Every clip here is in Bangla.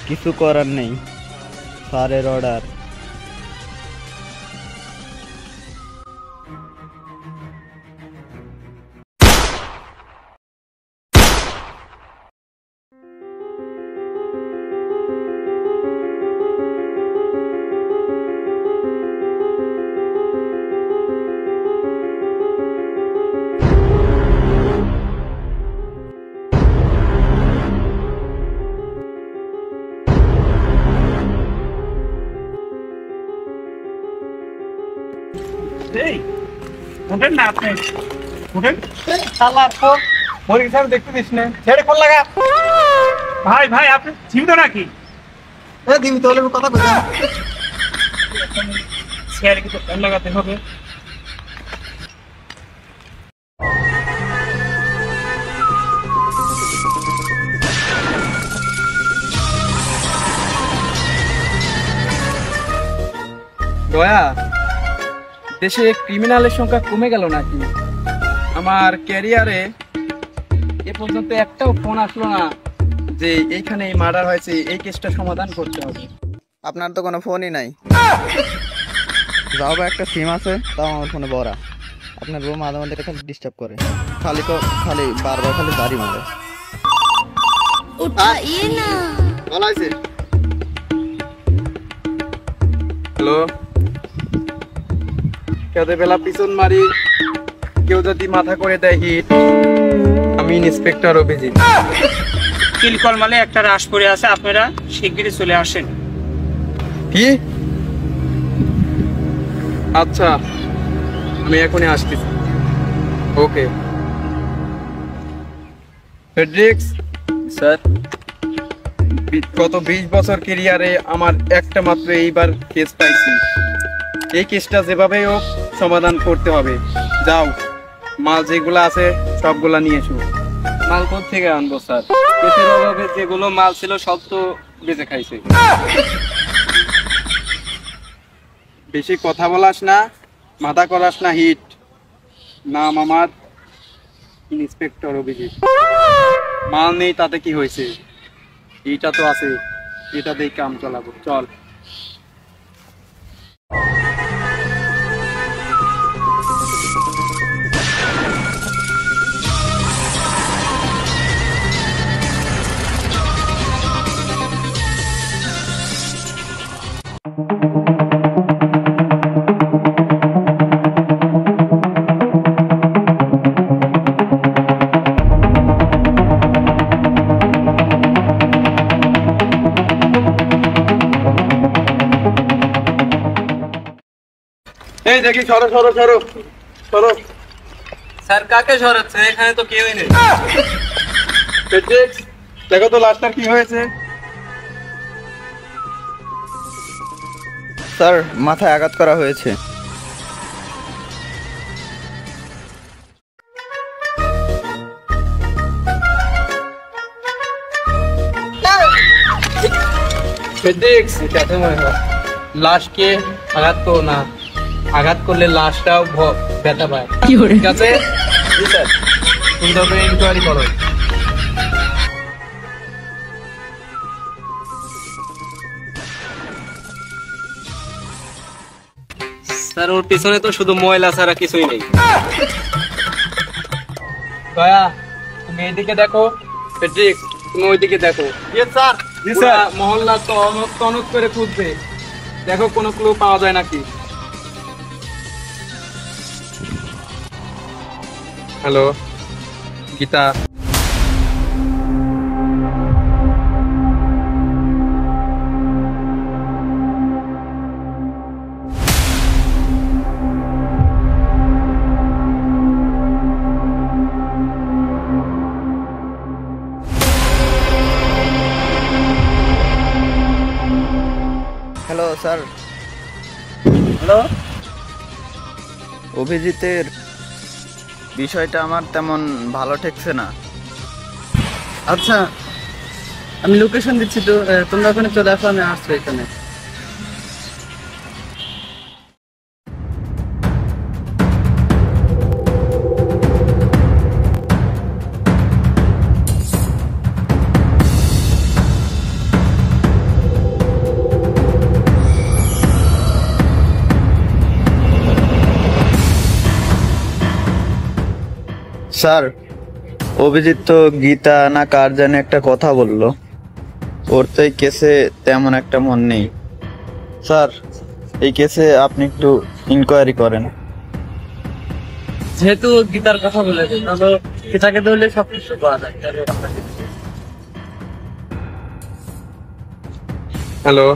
কিছু করার নেই, স্যারের অর্ডার। উঠেন না আপনি, উঠেন। শালার তো মরে গেছে, আমি দেখতে দিস না। ছেড়ে ফোন লাগা। ভাই ভাই আপনি জীবিত নাকি? জীবিত হলে কথা বলছি। ছেড়ে কিন্তু ফোন লাগাতে হবে। দয়া, দেশে ক্রিমিনালের সংখ্যা কমে গেল নাকি? আমার ক্যারিয়ারে এ পর্যন্ত একটাও ফোন আসলো না যে এইখানে মার্ডার হয়েছে, এই কেসটা সমাধান করতে হবে। আপনার তো কোনো ফোনই নাই। যাও বা একটা সিম আছে, তাও আমার ফোনে ভরা। আপনার বউ মাঝে মাঝে খালি ডিস্টার্ব করে, খালি বারবার খালি গাড়ি মারে। হ্যালো, কেউ বেলা পিছন মারি, কেউ যদি মাথা করে দেয় হিট। আমি ইন্সপেক্টর অভিজিৎ। কিলকল মালে একটা রাশ পড়ে আছে, আপনারা শিগগিরই চলে আসেন। কি? আচ্ছা, আমি এখনই আসতেছি। ওকে। ফেডরিক্স স্যার, গত 20 বছর ক্যারিয়ারে আমার একটা মাত্র এইবার কেস পাইছি। এই কেসটা যেভাবেই হোক সমাধান করতে হবে। যাও, মাল যেগুলো আছে সবগুলা নিয়ে এসো। মাল থেকে আনবো স্যার? কেসের অভাবে যেগুলো মাল ছিল সব তো বেঁচে খাইছে। বেশি কথা বলাস না, মাথা করাস না হিট। নাম আমার ইন্সপেক্টর অভিজিৎ। মাল নেই তাতে কি হয়েছে, এইটা তো আছে, এটা দিয়ে কাম চালাবো। চল। এই দেখি, সরো সরো সরো সরো। স্যার কাকে সরাচ্ছে? এখানে তো কেউই নেই। দেখো তো লাশটার কি হয়েছে। স্যার মাথায় আঘাত করা হয়েছে। লাশকে আঘাত করো না, আঘাত করলে লাশটাও ব্যথা পায়। ঠিক আছে? সুন্দর করে ইনকোয়ারি করো। স্যার ওর পিছনে তো শুধু ময়লা ছাড়া কিছুই নেই। দয়া, তুমি এইদিকে দেখো। ফেডরিক্স, তুমি ওইদিকে দেখো। স্যার। মহল্লা তো তনক করে খুঁজবে, দেখো কোনো ক্লু পাওয়া যায় নাকি। Hello Geeta, hello sir. Hello. অভিজিতের বিষয়টা আমার তেমন ভালো ঠেকছে না। আচ্ছা, আমি লোকেশন দিচ্ছি, তো তোমরা ওখানে চলে আসো, আমি আসছি এখানে। স্যার, অভিজিৎ তো গীতা না কার জানে একটা কথা বললো, ওর তো এই কেসে তেমন একটা মন নেই। স্যার, এই কেসে আপনি একটু ইনকোয়ারি করেন। যেহেতু গীতার কথা বলেছে, তাহলে গীতাকে ধরলে সবকিছু পাওয়া যায়। হ্যালো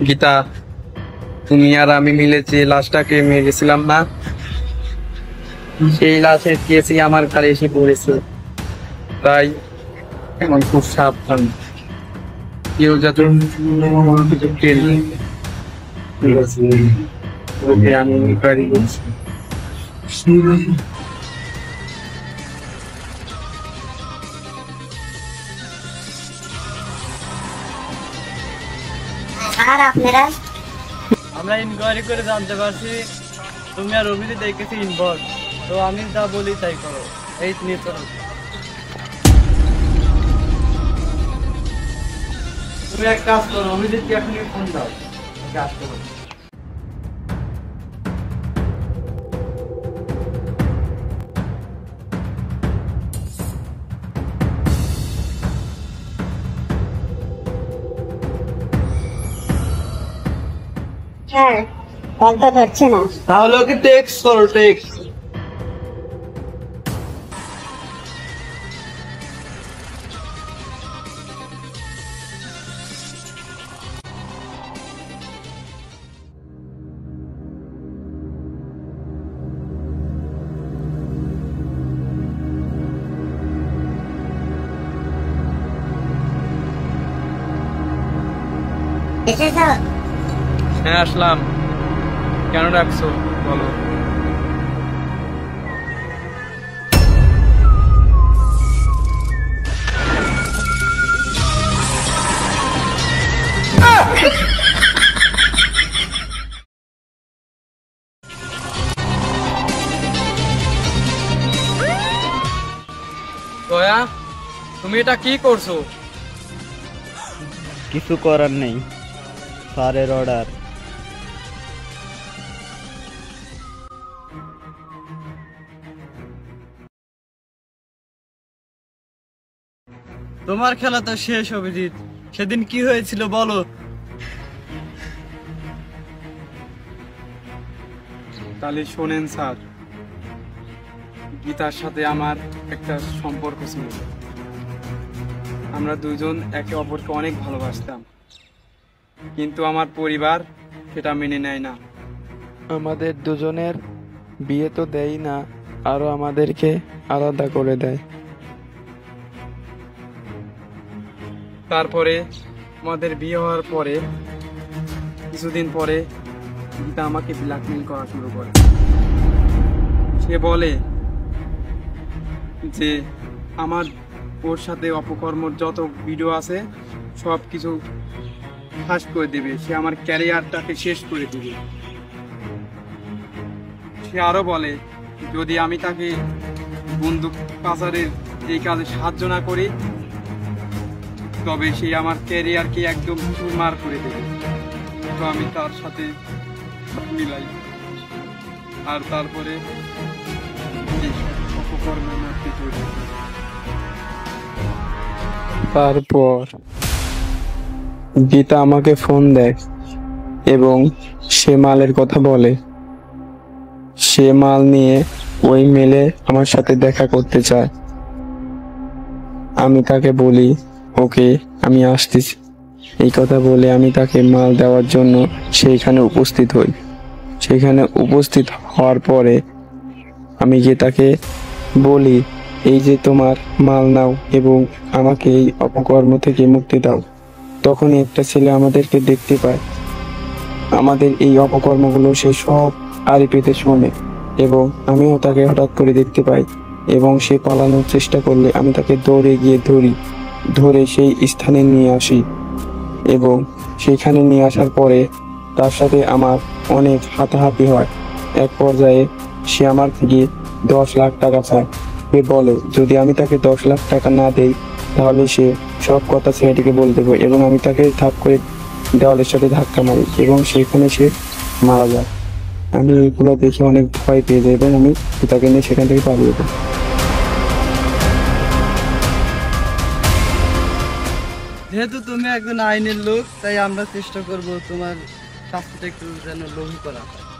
গীতা, তুমি আর আমি মিলে যে লাশটাকে মেরেছিলাম না, সেই লাশের কেসই আমার ঘরে এসে পড়েছে। তাই এখন খুব সাবধান, কেউ যাতে কিছু টের না পায়। ঠিক আছে, ওকে আমি ইনকোয়ারি করছি। আর আপনারা? আমরা ইনকোয়ারি করে জানতে পারছি তুমি আর অভিজিৎ এই কেসে ইনভলভ, তো আমি যা বলি তাই করো। এই নিয়ে চলো, তুমি এক কাজ করো, অভিজিৎকে এখনই ফোন দাও, ওকে আসতে বলো। হ্যাঁ, কল তো ধরছে না। তাহলে ওকে টেক্সট করো, টেক্সট। এসেছ? হ্যাঁ আসলাম, কেন রাখছো বলো। দয়া, তুমি এটা কি করছো? কিছু করার নেই, স্যারের অর্ডার। তোমার খেলা তো শেষ অভিজিৎ, সেদিন কি হয়েছিল বলো। তাহলে শোনেন স্যার, গীতার সাথে আমার একটা সম্পর্ক ছিল। আমরা দুজন একে অপরকে অনেক ভালোবাসতাম, কিন্তু আমার পরিবার সেটা মেনে নেয় না। আমাদের দুজনের বিয়ে তো দেয় না, আরো আমাদেরকে আলাদা করে দেয়। তারপরে আমাদের বিয়ে হওয়ার পরে কিছুদিন পরে গীতা আমাকে ব্ল্যাকমেইল করা শুরু করে। সে বলে যে আমার ওর সাথে অপকর্মর যত ভিডিও আছে সব কিছু ফাঁস করে দেবে, সে আমার ক্যারিয়ারটাকে শেষ করে দেবে। সে আরো বলে যদি আমি তাকে বন্দুক পাচারের এই কাজে সাহায্য না করি তবে সে আমার ক্যারিয়ারকে একদম চুরমার করে দেবে। তো আমি তার সাথে মিলাই, আর তারপরে এই অপকর্মের মধ্যে জড়িয়ে যাই। তারপর গীতা আমাকে ফোন দেয় এবং সে মালের কথা বলে। সে মাল নিয়ে ওই মেলে আমার সাথে দেখা করতে চায়। আমি তাকে বলি ওকে আমি আসতেছি। এই কথা বলে আমি তাকে মাল দেওয়ার জন্য সেইখানে উপস্থিত হই। সেখানে উপস্থিত হওয়ার পরে আমি গিয়ে তাকে বলি এই যে তোমার মাল নাও এবং আমাকে এই অপকর্ম থেকে মুক্তি দাও। তখনই একটা ছেলে আমাদেরকে দেখতে পায়। আমাদের এই অপকর্মগুলো সে সব আড়ি পেতে শোনে এবং আমিও তাকে হঠাৎ করে দেখতে পাই এবং সে পালানোর চেষ্টা করলে আমি তাকে দৌড়ে গিয়ে ধরে সেই স্থানে নিয়ে আসি এবং সেখানে নিয়ে আসার পরে তার সাথে আমার অনেক হাতাহাতি হয়। এক পর্যায়ে সে আমার থেকে 10 লাখ টাকা চায়। সে বলে যদি আমি তাকে 10 লাখ টাকা না দেই তাহলে সে সব কথা ছেলেটিকে বলে দেবো এবং আমি তাকে ধাপ করে দেওয়ালের সাথে ধাক্কা মারি এবং সেখানে সে মারা যায়। আমি এগুলো দেখে অনেক ভয় পেয়ে যাই এবং আমি তাকে নিয়ে সেখান থেকে পালিয়ে যাই। যেহেতু তুমি একজন আইনের লোক, তাই আমরা চেষ্টা করব তোমার শাস্তিটা একটু যেন লঘু করা হয়।